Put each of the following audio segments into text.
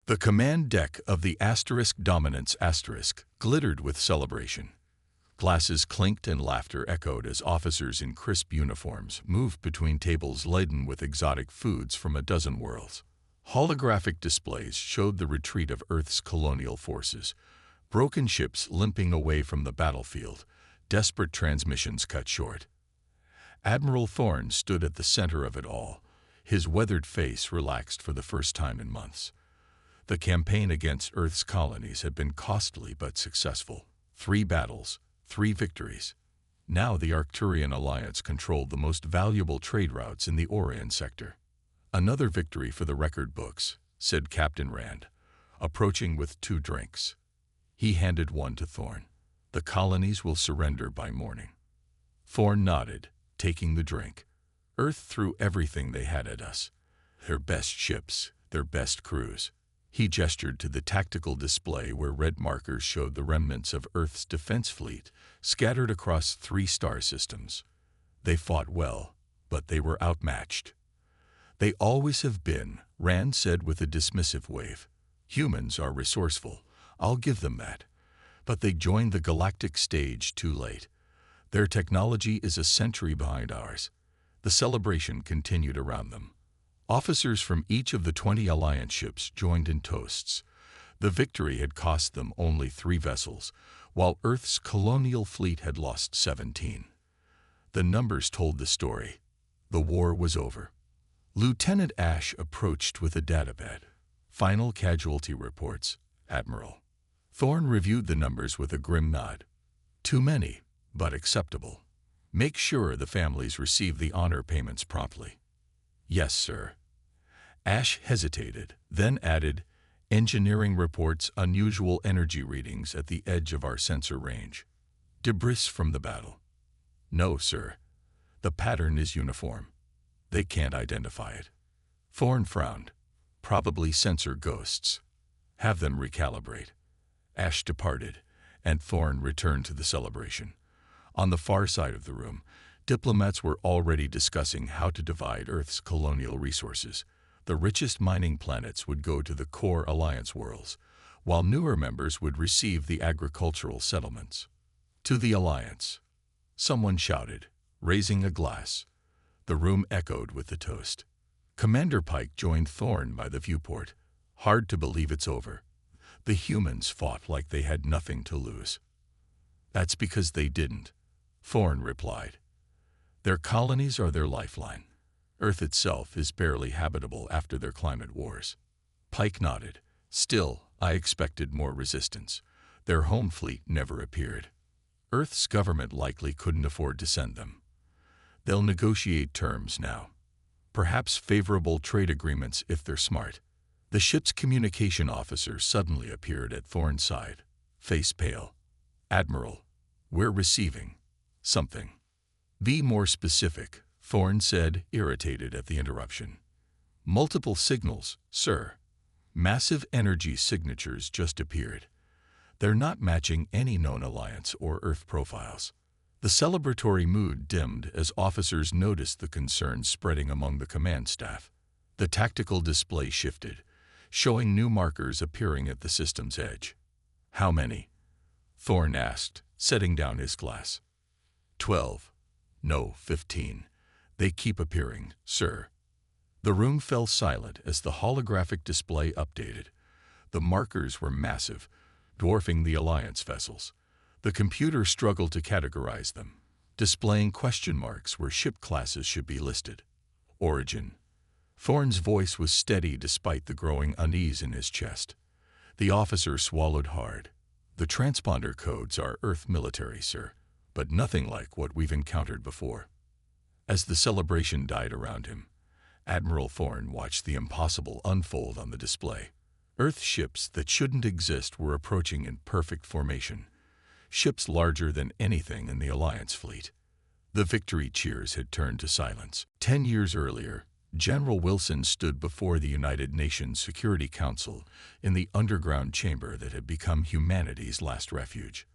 The command deck of the *Dominance* glittered with celebration. Glasses clinked and laughter echoed as officers in crisp uniforms moved between tables laden with exotic foods from a dozen worlds. Holographic displays showed the retreat of Earth's colonial forces, broken ships limping away from the battlefield, desperate transmissions cut short. Admiral Thorne stood at the center of it all, his weathered face relaxed for the first time in months. The campaign against Earth's colonies had been costly but successful. 3 battles, 3 victories. Now the Arcturian alliance controlled the most valuable trade routes in the Orion sector. "Another victory for the record books," said Captain Rand, approaching with 2 drinks. He handed one to Thorne. "The colonies will surrender by morning." Thorne nodded, taking the drink. "Earth threw everything they had at us. Their best ships, their best crews." He gestured to the tactical display where red markers showed the remnants of Earth's defense fleet scattered across 3 star systems. "They fought well, but they were outmatched." "They always have been," Rand said with a dismissive wave. "Humans are resourceful, I'll give them that. But they joined the galactic stage too late. Their technology is a century behind ours." The celebration continued around them. Officers from each of the 20 Alliance ships joined in toasts. The victory had cost them only 3 vessels, while Earth's colonial fleet had lost 17. The numbers told the story. The war was over. Lieutenant Ash approached with a datapad. "Final casualty reports, Admiral." Thorne reviewed the numbers with a grim nod. "Too many, but acceptable. Make sure the families receive the honor payments promptly." "Yes, sir." Ash hesitated, then added, "Engineering reports unusual energy readings at the edge of our sensor range. Debris from the battle." "No, sir. The pattern is uniform. They can't identify it." Thorne frowned. "Probably sensor ghosts. Have them recalibrate." Ash departed, and Thorne returned to the celebration. On the far side of the room, diplomats were already discussing how to divide Earth's colonial resources. The richest mining planets would go to the core Alliance worlds, while newer members would receive the agricultural settlements. "To the Alliance," someone shouted, raising a glass. The room echoed with the toast. Commander Pike joined Thorne by the viewport. "Hard to believe it's over. The humans fought like they had nothing to lose." "That's because they didn't," Thorne replied. "Their colonies are their lifeline. Earth itself is barely habitable after their climate wars." Pike nodded. "Still, I expected more resistance. Their home fleet never appeared. Earth's government likely couldn't afford to send them. They'll negotiate terms now. Perhaps favorable trade agreements if they're smart." The ship's communication officer suddenly appeared at Thorne's side, face pale. "Admiral, we're receiving something." "Be more specific," Thorne said, irritated at the interruption. "Multiple signals, sir. Massive energy signatures just appeared. They're not matching any known Alliance or Earth profiles." The celebratory mood dimmed as officers noticed the concern spreading among the command staff. The tactical display shifted, showing new markers appearing at the system's edge. "How many?" Thorne asked, setting down his glass. 12. No, 15. They keep appearing, sir." The room fell silent as the holographic display updated. The markers were massive, dwarfing the Alliance vessels. The computer struggled to categorize them, displaying question marks where ship classes should be listed. "Origin." Thorne's voice was steady despite the growing unease in his chest. The officer swallowed hard. "The transponder codes are Earth military, sir, but nothing like what we've encountered before." As the celebration died around him, Admiral Thorne watched the impossible unfold on the display. Earth ships that shouldn't exist were approaching in perfect formation, ships larger than anything in the Alliance fleet. The victory cheers had turned to silence. 10 years earlier, General Wilson stood before the United Nations Security Council in the underground chamber that had become humanity's last refuge.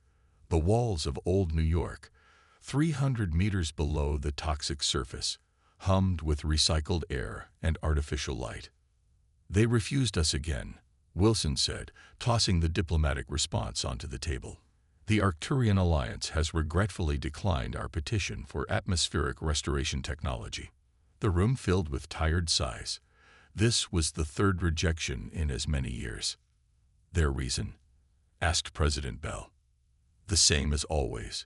The walls of old New York, 300 meters below the toxic surface, hummed with recycled air and artificial light. "They refused us again," Wilson said, tossing the diplomatic response onto the table. The Arcturian Alliance has regretfully declined our petition for atmospheric restoration technology. The room filled with tired sighs. This was the third rejection in as many years. Their reason? Asked President Bell. The same as always.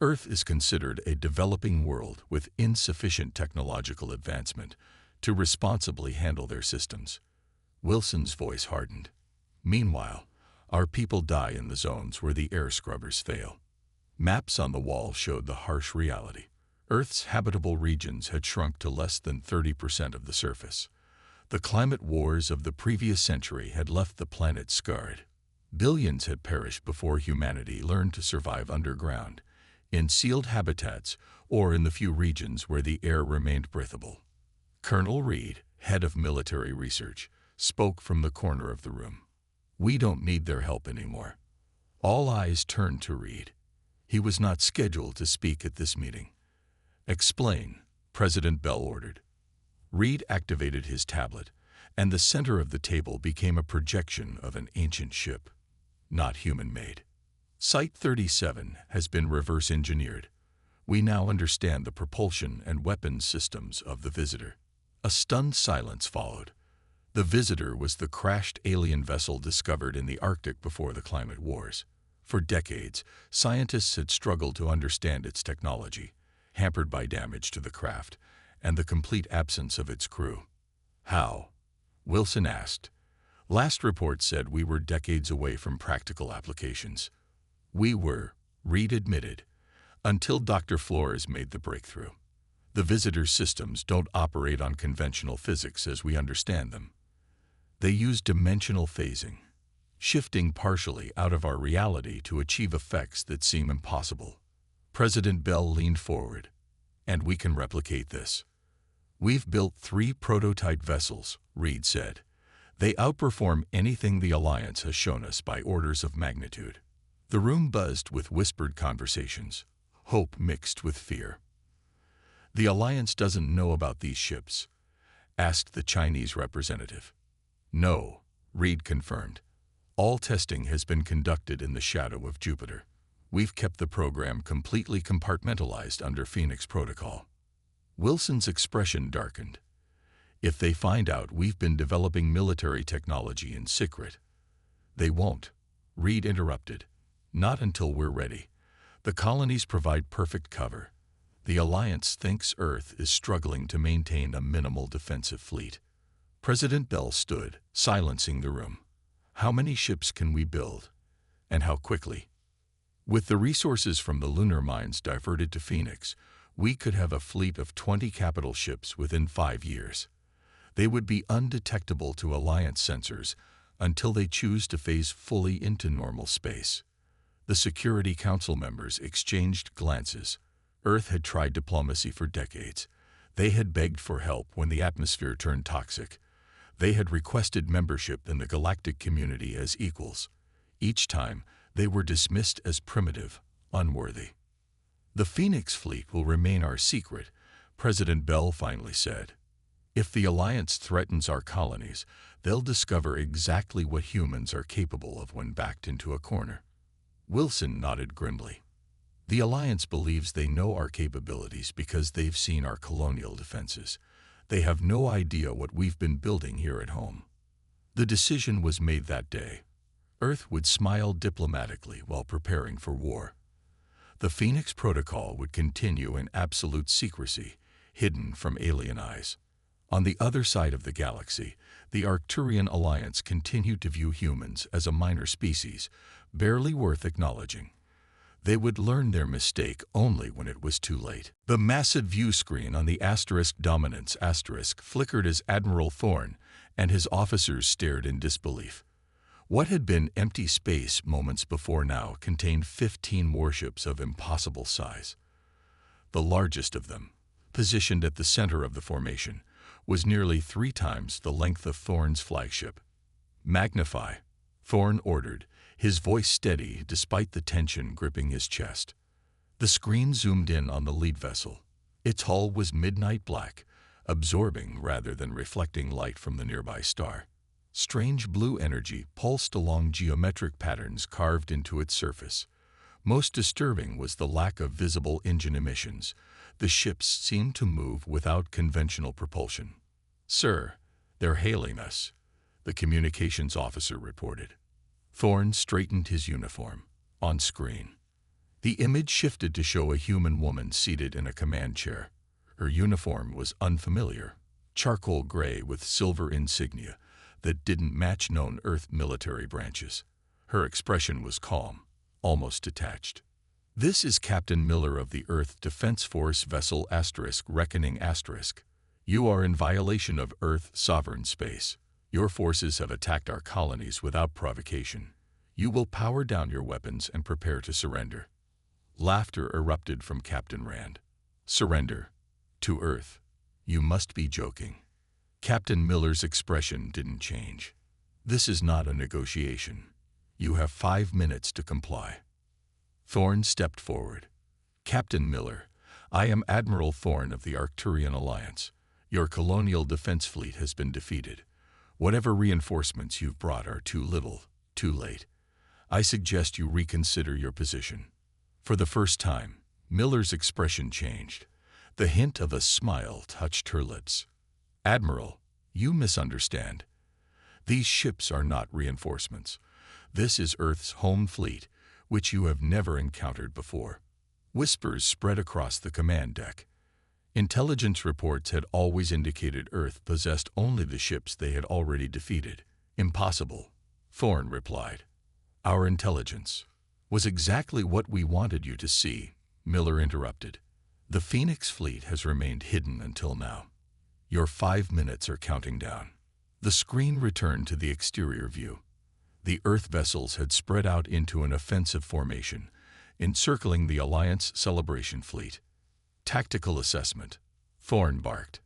Earth is considered a developing world with insufficient technological advancement to responsibly handle their systems. Wilson's voice hardened. Meanwhile, our people die in the zones where the air scrubbers fail. Maps on the wall showed the harsh reality. Earth's habitable regions had shrunk to less than 30% of the surface. The climate wars of the previous century had left the planet scarred. Billions had perished before humanity learned to survive underground, in sealed habitats or in the few regions where the air remained breathable. Colonel Reed, head of military research, spoke from the corner of the room. We don't need their help anymore. All eyes turned to Reed. He was not scheduled to speak at this meeting. Explain, President Bell ordered. Reed activated his tablet, and the center of the table became a projection of an ancient ship, not human-made. Site 37 has been reverse engineered. We now understand the propulsion and weapons systems of the Visitor. A stunned silence followed. The Visitor was the crashed alien vessel discovered in the Arctic before the climate wars. For decades, scientists had struggled to understand its technology, hampered by damage to the craft and the complete absence of its crew. How? Wilson asked. Last report said we were decades away from practical applications. We were, Reed admitted, until Dr. Flores made the breakthrough. The Visitor systems don't operate on conventional physics as we understand them. They use dimensional phasing, shifting partially out of our reality to achieve effects that seem impossible. President Bell leaned forward. And we can replicate this. We've built 3 prototype vessels, Reed said. They outperform anything the Alliance has shown us by orders of magnitude. The room buzzed with whispered conversations, hope mixed with fear. The Alliance doesn't know about these ships, asked the Chinese representative. No, Reed confirmed. All testing has been conducted in the shadow of Jupiter. We've kept the program completely compartmentalized under Phoenix Protocol. Wilson's expression darkened. If they find out we've been developing military technology in secret. They won't, Reed interrupted. Not until we're ready. The colonies provide perfect cover. The Alliance thinks Earth is struggling to maintain a minimal defensive fleet. President Bell stood, silencing the room. How many ships can we build? And how quickly? With the resources from the lunar mines diverted to Phoenix, we could have a fleet of 20 capital ships within 5 years. They would be undetectable to Alliance sensors until they choose to phase fully into normal space. The Security Council members exchanged glances. Earth had tried diplomacy for decades. They had begged for help when the atmosphere turned toxic. They had requested membership in the galactic community as equals. Each time, they were dismissed as primitive, unworthy. The Phoenix fleet will remain our secret, President Bell finally said. If the Alliance threatens our colonies, they'll discover exactly what humans are capable of when backed into a corner. Wilson nodded grimly. The Alliance believes they know our capabilities because they've seen our colonial defenses. They have no idea what we've been building here at home. The decision was made that day. Earth would smile diplomatically while preparing for war. The Phoenix Protocol would continue in absolute secrecy, hidden from alien eyes. On the other side of the galaxy, the Arcturian Alliance continued to view humans as a minor species, barely worth acknowledging. They would learn their mistake only when it was too late. The massive view screen on the Dominance flickered as Admiral Thorne and his officers stared in disbelief. What had been empty space moments before now contained 15 warships of impossible size. The largest of them, positioned at the center of the formation, was nearly 3 times the length of Thorne's flagship. Magnify, Thorne ordered, his voice steady despite the tension gripping his chest. The screen zoomed in on the lead vessel. Its hull was midnight black, absorbing rather than reflecting light from the nearby star. Strange blue energy pulsed along geometric patterns carved into its surface. Most disturbing was the lack of visible engine emissions. The ships seemed to move without conventional propulsion. "Sir, they're hailing us," the communications officer reported. Thorne straightened his uniform. On screen, the image shifted to show a human woman seated in a command chair. Her uniform was unfamiliar, charcoal gray with silver insignia that didn't match known Earth military branches. Her expression was calm, almost detached. "This is Captain Miller of the Earth Defense Force vessel Reckoning *. You are in violation of Earth sovereign space. Your forces have attacked our colonies without provocation. You will power down your weapons and prepare to surrender." Laughter erupted from Captain Rand. "Surrender? To Earth? You must be joking." Captain Miller's expression didn't change. "This is not a negotiation. You have 5 minutes to comply." Thorne stepped forward. "Captain Miller, I am Admiral Thorne of the Arcturian Alliance. Your colonial defense fleet has been defeated. Whatever reinforcements you've brought are too little, too late. I suggest you reconsider your position." For the first time, Miller's expression changed. The hint of a smile touched her lips. "Admiral, you misunderstand. These ships are not reinforcements. This is Earth's home fleet, which you have never encountered before." Whispers spread across the command deck. Intelligence reports had always indicated Earth possessed only the ships they had already defeated. "Impossible," Thorne replied. "Our intelligence was exactly what we wanted you to see," Miller interrupted. "The Phoenix fleet has remained hidden until now. Your 5 minutes are counting down." The screen returned to the exterior view. The Earth vessels had spread out into an offensive formation, encircling the Alliance Celebration fleet. "Tactical assessment," Thorne barked.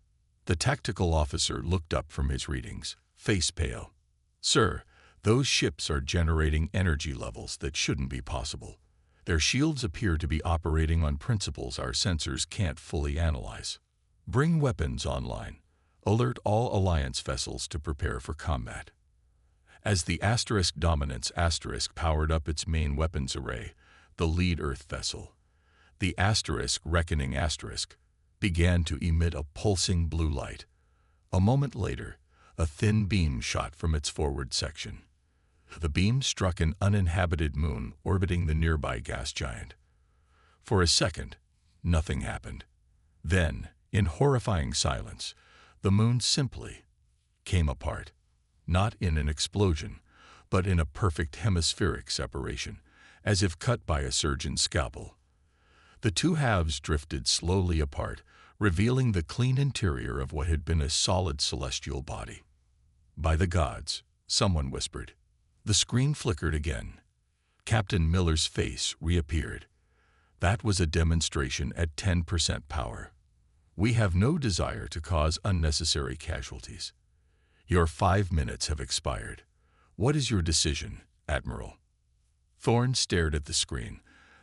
The tactical officer looked up from his readings, face pale. "Sir, those ships are generating energy levels that shouldn't be possible. Their shields appear to be operating on principles our sensors can't fully analyze. Bring weapons online. Alert all Alliance vessels to prepare for combat." As the Dominance powered up its main weapons array, the lead Earth vessel, the Reckoning began to emit a pulsing blue light. A moment later, a thin beam shot from its forward section. The beam struck an uninhabited moon orbiting the nearby gas giant. For a second, nothing happened. Then, in horrifying silence, the moon simply came apart. Not in an explosion, but in a perfect hemispheric separation, as if cut by a surgeon's scalpel. The two halves drifted slowly apart, revealing the clean interior of what had been a solid celestial body. "By the gods," someone whispered. The screen flickered again. Captain Miller's face reappeared. "That was a demonstration at 10% power. We have no desire to cause unnecessary casualties. Your 5 minutes have expired. What is your decision, Admiral?" Thorne stared at the screen,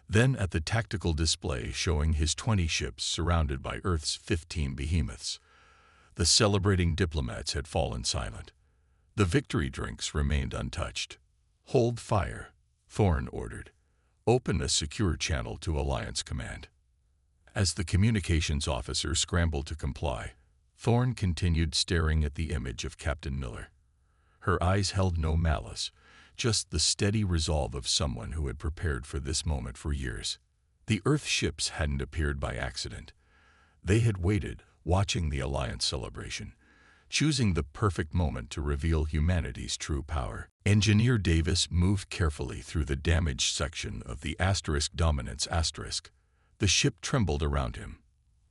then at the tactical display showing his 20 ships surrounded by Earth's 15 behemoths. The celebrating diplomats had fallen silent. The victory drinks remained untouched. "Hold fire," Thorne ordered. "Open a secure channel to Alliance Command." As the communications officer scrambled to comply, Thorne continued staring at the image of Captain Miller. Her eyes held no malice, just the steady resolve of someone who had prepared for this moment for years. The Earth ships hadn't appeared by accident. They had waited, watching the Alliance celebration, choosing the perfect moment to reveal humanity's true power. Engineer Davis moved carefully through the damaged section of the Dominance. The ship trembled around him.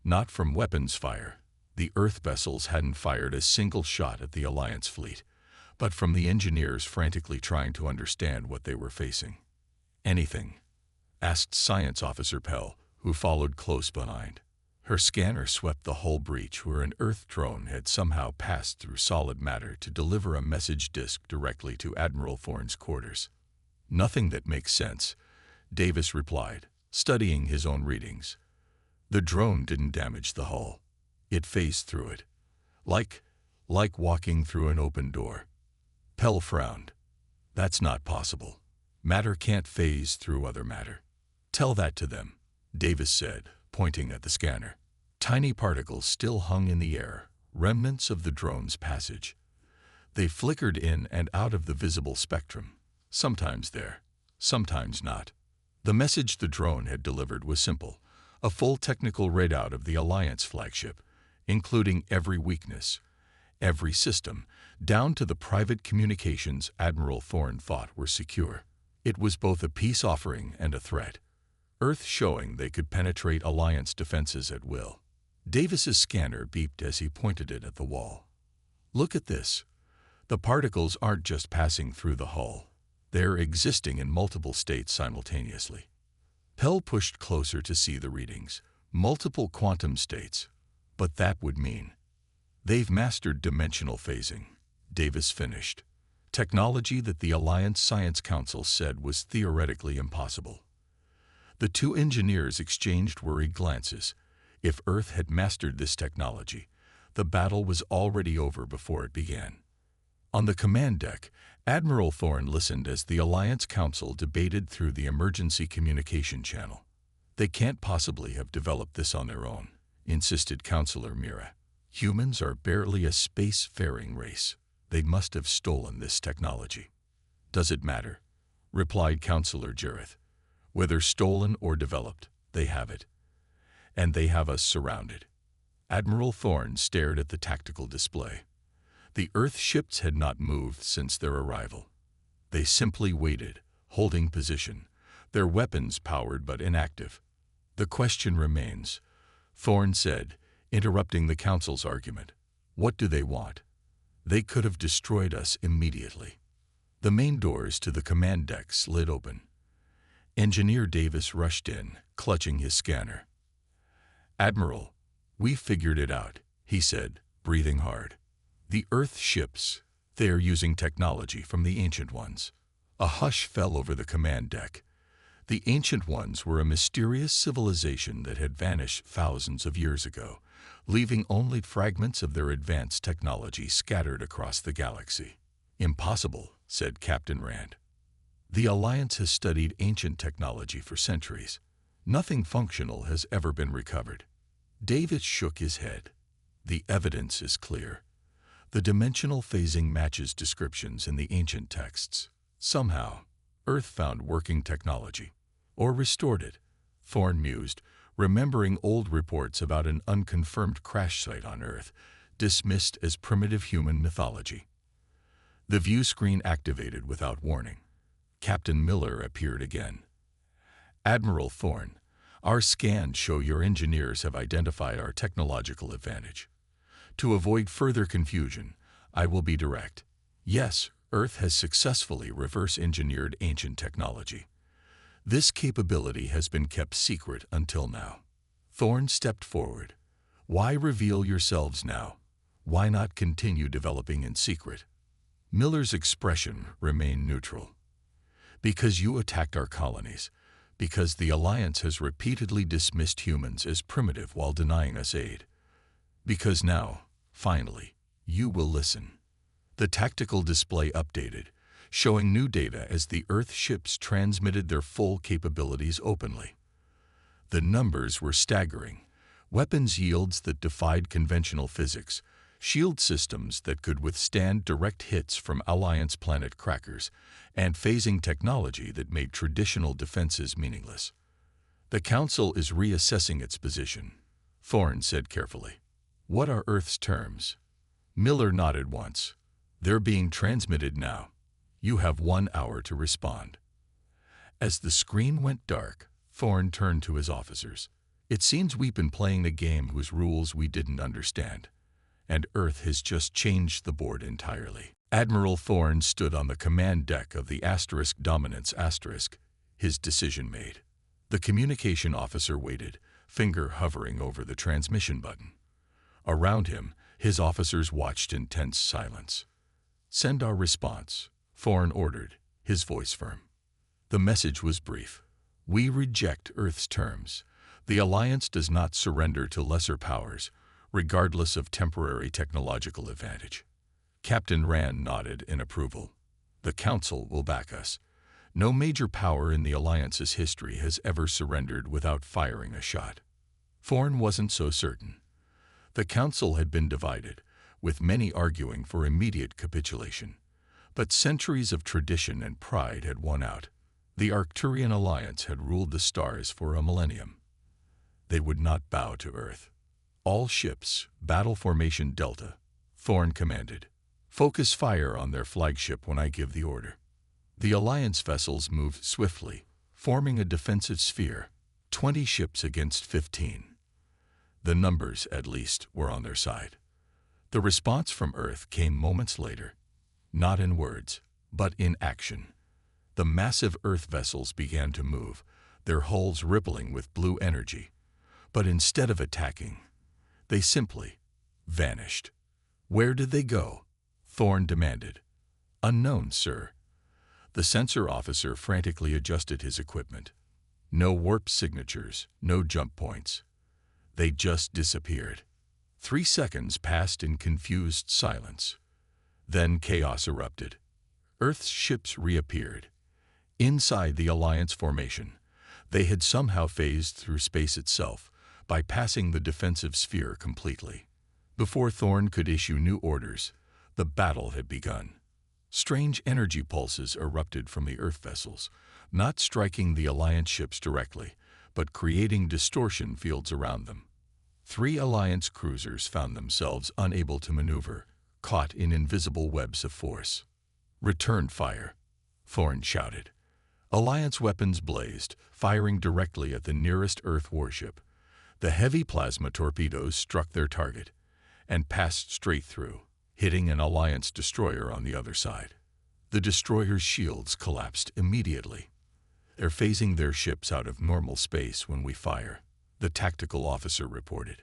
Not from weapons fire. The Earth vessels hadn't fired a single shot at the Alliance fleet, but from the engineers frantically trying to understand what they were facing. "Anything?" asked Science Officer Pell, who followed close behind. Her scanner swept the whole breach where an Earth drone had somehow passed through solid matter to deliver a message disk directly to Admiral Thorne's quarters. "Nothing that makes sense," Davis replied, studying his own readings. "The drone didn't damage the hull. It phased through it. Like walking through an open door." Pell frowned. That's not possible. Matter can't phase through other matter. Tell that to them, Davis said, pointing at the scanner. Tiny particles still hung in the air, remnants of the drone's passage. They flickered in and out of the visible spectrum, sometimes there, sometimes not. The message the drone had delivered was simple, a full technical readout of the Alliance flagship, including every weakness, every system, down to the private communications Admiral Thorne thought were secure. It was both a peace offering and a threat, Earth showing they could penetrate Alliance defenses at will. Davis's scanner beeped as he pointed it at the wall. Look at this. The particles aren't just passing through the hull. They're existing in multiple states simultaneously. Pell pushed closer to see the readings. Multiple quantum states. But that would mean they've mastered dimensional phasing, Davis finished. Technology that the Alliance Science Council said was theoretically impossible. The two engineers exchanged worried glances. If Earth had mastered this technology, the battle was already over before it began. On the command deck, Admiral Thorne listened as the Alliance Council debated through the emergency communication channel. They can't possibly have developed this on their own, insisted Counselor Mira. Humans are barely a space-faring race. They must have stolen this technology. Does it matter? Replied Counselor Jareth. Whether stolen or developed, they have it. And they have us surrounded. Admiral Thorne stared at the tactical display. The Earth ships had not moved since their arrival. They simply waited, holding position, their weapons powered but inactive. The question remains, Thorne said, interrupting the Council's argument. What do they want? They could have destroyed us immediately. The main doors to the command deck slid open. Engineer Davis rushed in, clutching his scanner. Admiral, we figured it out, he said, breathing hard. The Earth ships, they are using technology from the Ancient Ones. A hush fell over the command deck. The Ancient Ones were a mysterious civilization that had vanished thousands of years ago, leaving only fragments of their advanced technology scattered across the galaxy. Impossible, said Captain Rand. The Alliance has studied ancient technology for centuries. Nothing functional has ever been recovered. Davis shook his head. The evidence is clear. The dimensional phasing matches descriptions in the ancient texts. Somehow, Earth found working technology. Or restored it, Thorne mused, remembering old reports about an unconfirmed crash site on Earth, dismissed as primitive human mythology. The view screen activated without warning. Captain Miller appeared again. Admiral Thorne, our scans show your engineers have identified our technological advantage. To avoid further confusion, I will be direct. Yes, Earth has successfully reverse-engineered ancient technology. This capability has been kept secret until now. Thorne stepped forward. Why reveal yourselves now? Why not continue developing in secret? Miller's expression remained neutral. Because you attacked our colonies. Because the Alliance has repeatedly dismissed humans as primitive while denying us aid. Because now, finally, you will listen. The tactical display updated, showing new data as the Earth ships transmitted their full capabilities openly. The numbers were staggering. Weapons yields that defied conventional physics, shield systems that could withstand direct hits from Alliance planet crackers, and phasing technology that made traditional defenses meaningless. The Council is reassessing its position, Thorne said carefully. What are Earth's terms? Miller nodded once. They're being transmitted now. You have 1 hour to respond. As the screen went dark, Thorne turned to his officers. It seems we've been playing a game whose rules we didn't understand, and Earth has just changed the board entirely. Admiral Thorne stood on the command deck of the Dominance *, his decision made. The communication officer waited, finger hovering over the transmission button. Around him, his officers watched in tense silence. Send our response, Thorne ordered, his voice firm. The message was brief. We reject Earth's terms. The Alliance does not surrender to lesser powers, regardless of temporary technological advantage. Captain Rand nodded in approval. The Council will back us. No major power in the Alliance's history has ever surrendered without firing a shot. Thorne wasn't so certain. The Council had been divided, with many arguing for immediate capitulation. But centuries of tradition and pride had won out. The Arcturian Alliance had ruled the stars for a millennium. They would not bow to Earth. All ships, Battle Formation Delta, Thorne commanded. Focus fire on their flagship when I give the order. The Alliance vessels moved swiftly, forming a defensive sphere, 20 ships against 15. The numbers, at least, were on their side. The response from Earth came moments later, not in words, but in action. The massive Earth vessels began to move, their hulls rippling with blue energy. But instead of attacking, they simply vanished. Where did they go? Thorne demanded. Unknown, sir. The sensor officer frantically adjusted his equipment. No warp signatures, no jump points. They just disappeared. 3 seconds passed in confused silence. Then chaos erupted. Earth's ships reappeared. Inside the Alliance formation, they had somehow phased through space itself, bypassing the defensive sphere completely. Before Thorne could issue new orders, the battle had begun. Strange energy pulses erupted from the Earth vessels, not striking the Alliance ships directly, but creating distortion fields around them. 3 Alliance cruisers found themselves unable to maneuver, caught in invisible webs of force. Return fire, Thorne shouted. Alliance weapons blazed, firing directly at the nearest Earth warship. The heavy plasma torpedoes struck their target and passed straight through, hitting an Alliance destroyer on the other side. The destroyer's shields collapsed immediately. They're phasing their ships out of normal space when we fire, the tactical officer reported.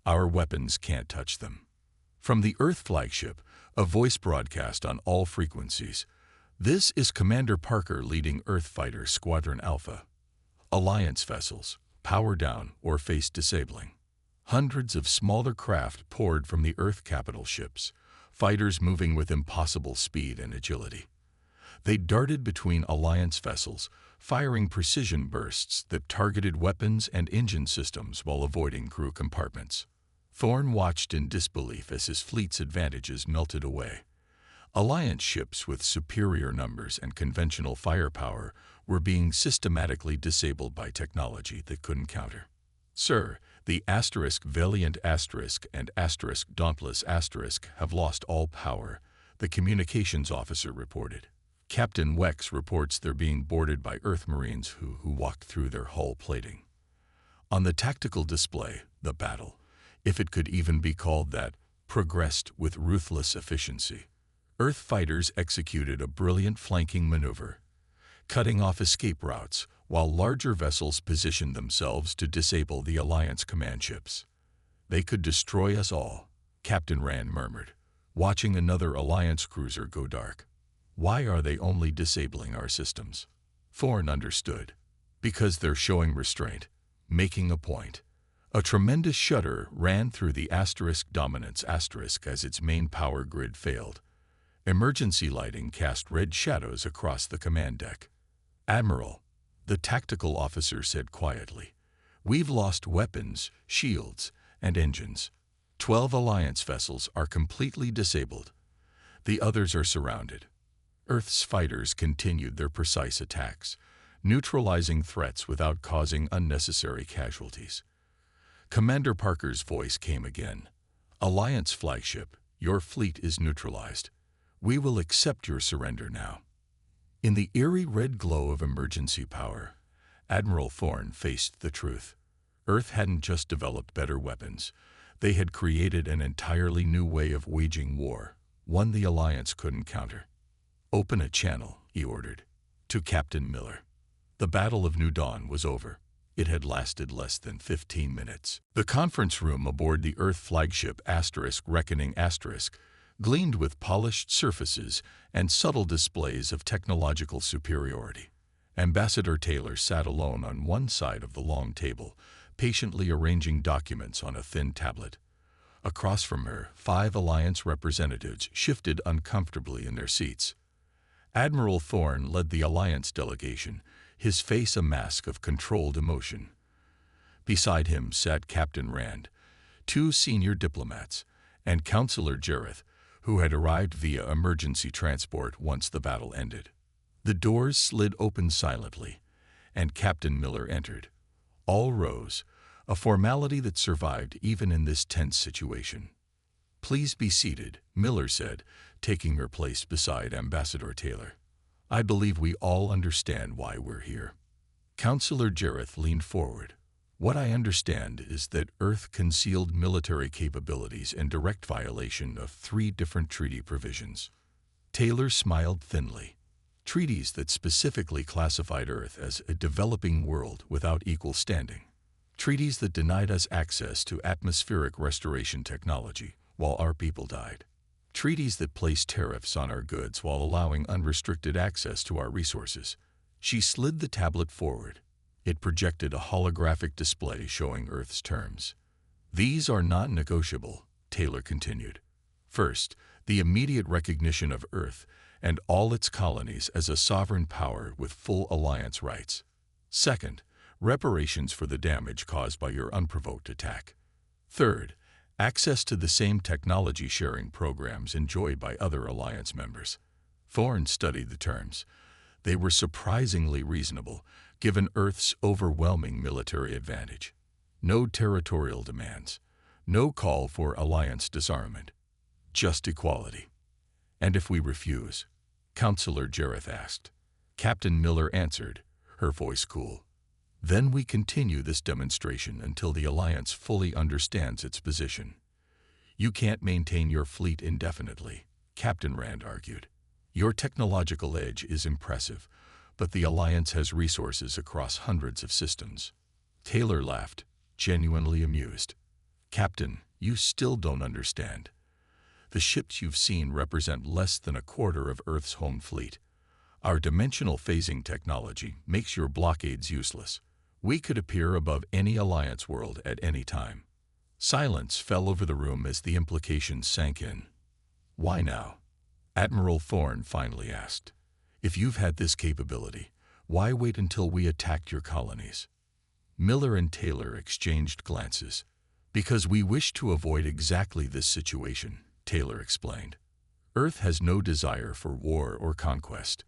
Our weapons can't touch them. From the Earth flagship, a voice broadcast on all frequencies. This is Commander Parker leading Earth Fighter Squadron Alpha. Alliance vessels, power down or face disabling. Hundreds of smaller craft poured from the Earth capital ships, fighters moving with impossible speed and agility. They darted between Alliance vessels, firing precision bursts that targeted weapons and engine systems while avoiding crew compartments. Thorne watched in disbelief as his fleet's advantages melted away. Alliance ships with superior numbers and conventional firepower were being systematically disabled by technology that couldn't counter. Sir, the Valiant and Dauntless have lost all power, the communications officer reported. Captain Wex reports they're being boarded by Earth Marines who walked through their hull plating. On the tactical display, the battle, if it could even be called that, progressed with ruthless efficiency. Earth fighters executed a brilliant flanking maneuver, cutting off escape routes while larger vessels positioned themselves to disable the Alliance command ships. They could destroy us all, Captain Rand murmured, watching another Alliance cruiser go dark. Why are they only disabling our systems? Thorne understood. Because they're showing restraint, making a point. A tremendous shudder ran through the Dominance as its main power grid failed. Emergency lighting cast red shadows across the command deck. Admiral, the tactical officer said quietly, we've lost weapons, shields, and engines. 12 Alliance vessels are completely disabled. The others are surrounded. Earth's fighters continued their precise attacks, neutralizing threats without causing unnecessary casualties. Commander Parker's voice came again. Alliance flagship, your fleet is neutralized. We will accept your surrender now. In the eerie red glow of emergency power, Admiral Thorne faced the truth. Earth hadn't just developed better weapons. They had created an entirely new way of waging war, one the Alliance couldn't counter. Open a channel, he ordered, to Captain Miller. The Battle of New Dawn was over. It had lasted less than 15 minutes. The conference room aboard the Earth flagship Reckoning gleamed with polished surfaces and subtle displays of technological superiority. Ambassador Taylor sat alone on one side of the long table, patiently arranging documents on a thin tablet. Across from her, 5 Alliance representatives shifted uncomfortably in their seats. Admiral Thorne led the Alliance delegation, his face a mask of controlled emotion. Beside him sat Captain Rand, 2 senior diplomats, and Counselor Jareth, who had arrived via emergency transport once the battle ended. The doors slid open silently, and Captain Miller entered. All rose, a formality that survived even in this tense situation. "Please be seated," Miller said, taking her place beside Ambassador Taylor. "I believe we all understand why we're here." Counselor Jareth leaned forward. "What I understand is that Earth concealed military capabilities in direct violation of 3 different treaty provisions." Taylor smiled thinly. Treaties that specifically classified Earth as a developing world without equal standing. Treaties that denied us access to atmospheric restoration technology while our people died. Treaties that placed tariffs on our goods while allowing unrestricted access to our resources. She slid the tablet forward. It projected a holographic display showing Earth's terms. "These are non-negotiable," Taylor continued. "First, the immediate recognition of Earth and all its colonies as a sovereign power with full alliance rights. Second, reparations for the damage caused by your unprovoked attack. Third, access to the same technology sharing programs enjoyed by other alliance members." Thorne studied the terms. They were surprisingly reasonable, given Earth's overwhelming military advantage. No territorial demands, no call for alliance disarmament, just equality. "And if we refuse?" Counselor Jareth asked. Captain Miller answered, her voice cool. "Then we continue this demonstration until the Alliance fully understands its position." "You can't maintain your fleet indefinitely," Captain Rand argued. "Your technological edge is impressive, but the Alliance has resources across hundreds of systems." Taylor laughed, genuinely amused. "Captain, you still don't understand. The ships you've seen represent less than a quarter of Earth's home fleet. Our dimensional phasing technology makes your blockades useless. We could appear above any Alliance world at any time." Silence fell over the room as the implications sank in. "Why now?" Admiral Thorne finally asked. "If you've had this capability, why wait until we attacked your colonies?" Miller and Taylor exchanged glances. "Because we wish to avoid exactly this situation," Taylor explained. "Earth has no desire for war or conquest.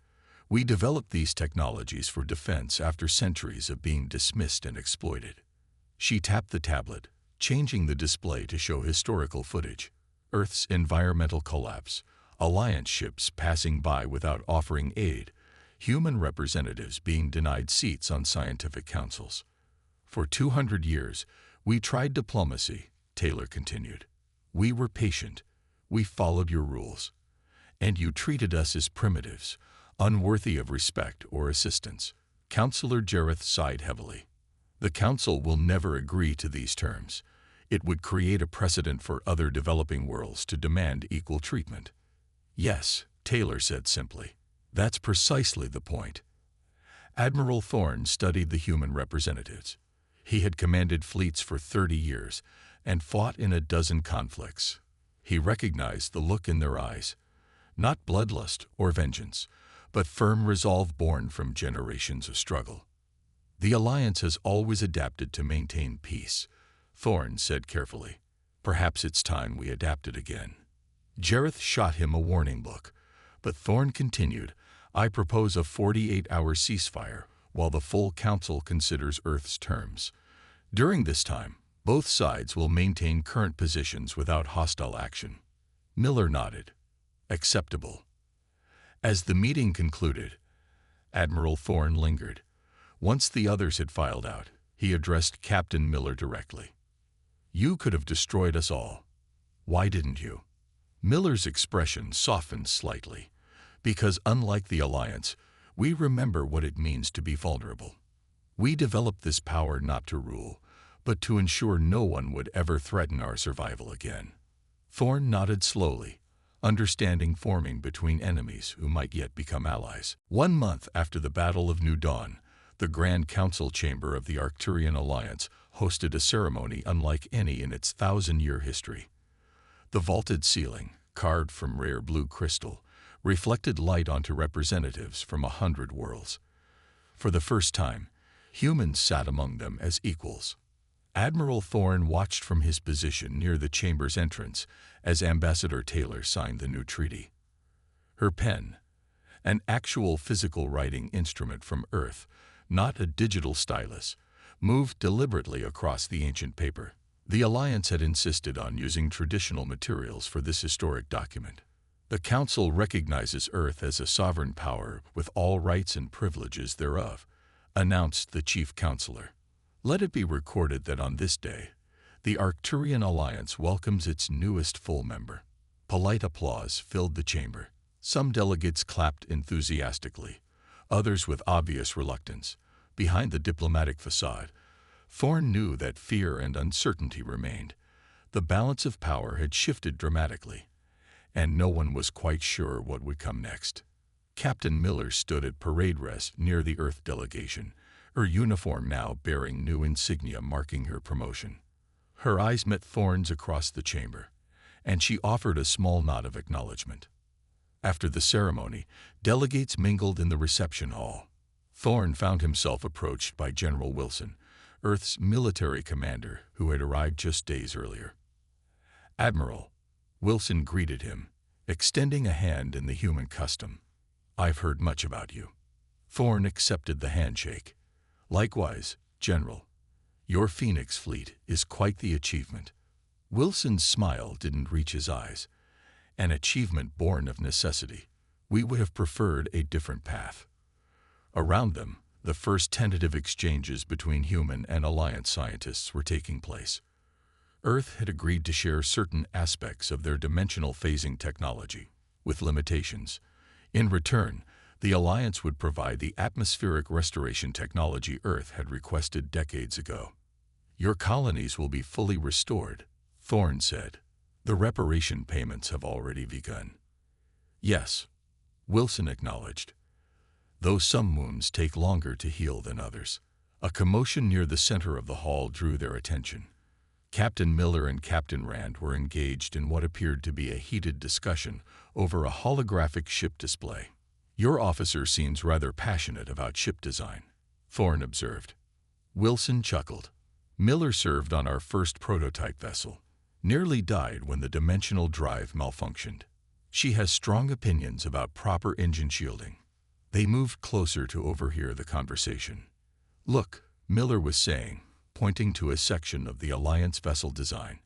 We developed these technologies for defense after centuries of being dismissed and exploited." She tapped the tablet, changing the display to show historical footage. Earth's environmental collapse, Alliance ships passing by without offering aid, human representatives being denied seats on scientific councils. "For 200 years, we tried diplomacy," Taylor continued. "We were patient. We followed your rules. And you treated us as primitives, unworthy of respect or assistance." Counselor Jareth sighed heavily. "The Council will never agree to these terms. It would create a precedent for other developing worlds to demand equal treatment." "Yes," Taylor said simply. "That's precisely the point." Admiral Thorne studied the human representatives. He had commanded fleets for 30 years and fought in a dozen conflicts. He recognized the look in their eyes, not bloodlust or vengeance, but firm resolve born from generations of struggle. "The Alliance has always adapted to maintain peace," Thorne said carefully. "Perhaps it's time we adapted again." Jareth shot him a warning look, but Thorne continued, "I propose a 48-hour ceasefire while the full Council considers Earth's terms. During this time, both sides will maintain current positions without hostile action." Miller nodded. "Acceptable." As the meeting concluded, Admiral Thorne lingered. Once the others had filed out, he addressed Captain Miller directly. "You could have destroyed us all. Why didn't you?" Miller's expression softened slightly. "Because unlike the Alliance, we remember what it means to be vulnerable. We developed this power not to rule, but to ensure no one would ever threaten our survival again." Thorne nodded slowly, understanding forming between enemies who might yet become allies. 1 month after the Battle of New Dawn, the Grand Council Chamber of the Arcturian Alliance hosted a ceremony unlike any in its 1,000-year history. The vaulted ceiling, carved from rare blue crystal, reflected light onto representatives from 100 worlds. For the first time, humans sat among them as equals. Admiral Thorne watched from his position near the chamber's entrance as Ambassador Taylor signed the new treaty. Her pen, an actual physical writing instrument from Earth, not a digital stylus, moved deliberately across the ancient paper. The Alliance had insisted on using traditional materials for this historic document. The Council recognizes Earth as a sovereign power with all rights and privileges thereof, announced the Chief Counselor. Let it be recorded that on this day, the Arcturian Alliance welcomes its newest full member. Polite applause filled the chamber. Some delegates clapped enthusiastically, others with obvious reluctance. Behind the diplomatic facade, Thorne knew that fear and uncertainty remained. The balance of power had shifted dramatically, and no one was quite sure what would come next. Captain Miller stood at parade rest near the Earth delegation, her uniform now bearing new insignia marking her promotion. Her eyes met Thorne's across the chamber, and she offered a small nod of acknowledgement. After the ceremony, delegates mingled in the reception hall. Thorne found himself approached by General Wilson, Earth's military commander who had arrived just days earlier. "Admiral," Wilson greeted him, extending a hand in the human custom. "I've heard much about you." Thorne accepted the handshake. "Likewise, General. Your Phoenix fleet is quite the achievement." Wilson's smile didn't reach his eyes. An achievement born of necessity. We would have preferred a different path. Around them, the first tentative exchanges between human and Alliance scientists were taking place. Earth had agreed to share certain aspects of their dimensional phasing technology, with limitations. In return, the Alliance would provide the atmospheric restoration technology Earth had requested decades ago. "Your colonies will be fully restored," Thorne said. "The reparation payments have already begun." "Yes," Wilson acknowledged, "though some wounds take longer to heal than others." A commotion near the center of the hall drew their attention. Captain Miller and Captain Rand were engaged in what appeared to be a heated discussion over a holographic ship display. "Your officer seems rather passionate about ship design," Thorne observed. Wilson chuckled. "Miller served on our first prototype vessel. Nearly died when the dimensional drive malfunctioned. She has strong opinions about proper engine shielding." They moved closer to overhear the conversation. "Look," Miller was saying, pointing to a section of the Alliance vessel design.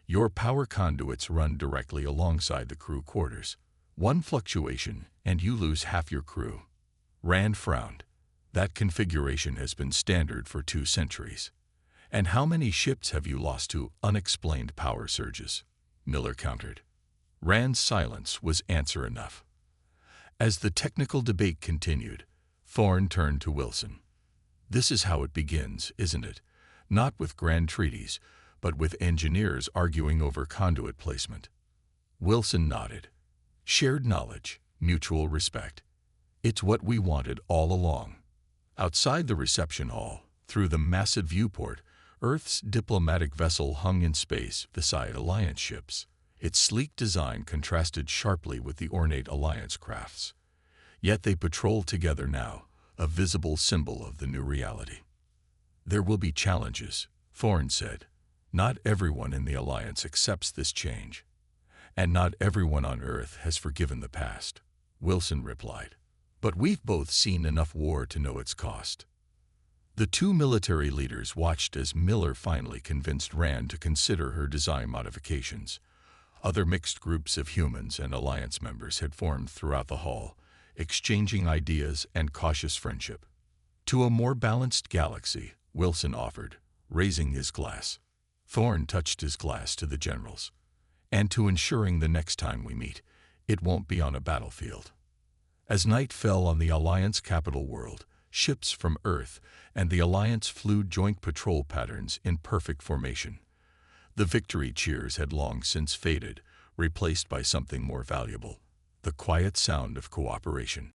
"Your power conduits run directly alongside the crew quarters. One fluctuation, and you lose half your crew." Rand frowned. "That configuration has been standard for 2 centuries. "And how many ships have you lost to unexplained power surges?" Miller countered. Rand's silence was answer enough. As the technical debate continued, Thorne turned to Wilson. "This is how it begins, isn't it? Not with grand treaties, but with engineers arguing over conduit placement." Wilson nodded. "Shared knowledge, mutual respect. It's what we wanted all along." Outside the reception hall, through the massive viewport, Earth's diplomatic vessel hung in space beside Alliance ships. Its sleek design contrasted sharply with the ornate Alliance crafts. Yet they patrolled together now, a visible symbol of the new reality. "There will be challenges," Thorne said. "Not everyone in the Alliance accepts this change. And not everyone on Earth has forgiven the past," Wilson replied. "But we've both seen enough war to know its cost." The 2 military leaders watched as Miller finally convinced Rand to consider her design modifications. Other mixed groups of humans and Alliance members had formed throughout the hall, exchanging ideas and cautious friendship. "To a more balanced galaxy," Wilson offered, raising his glass. Thorne touched his glass to the generals. "And to ensuring the next time we meet, it won't be on a battlefield." As night fell on the Alliance capital world, ships from Earth and the Alliance flew joint patrol patterns in perfect formation. The victory cheers had long since faded, replaced by something more valuable: the quiet sound of cooperation.